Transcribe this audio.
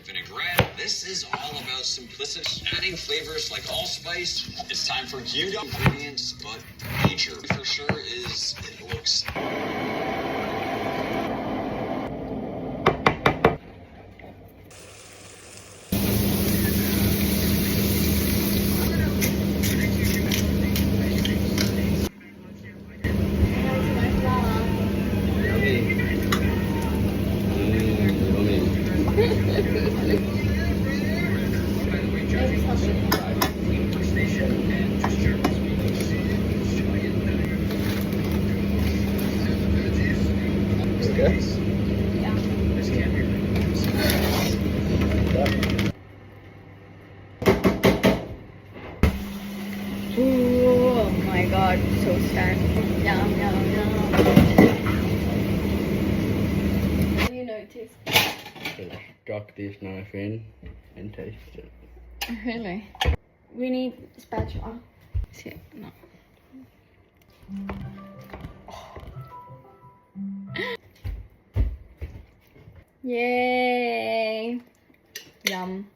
vinaigrette. This is all about simplicity, adding flavors like allspice. It's time for gyudon ingredients, but nature for sure is it looks. Oh my god, so sad. Yum, yum, yum. You notice. Duck this knife in and taste it. Really? We need spatula. See, no. Yay! Yum.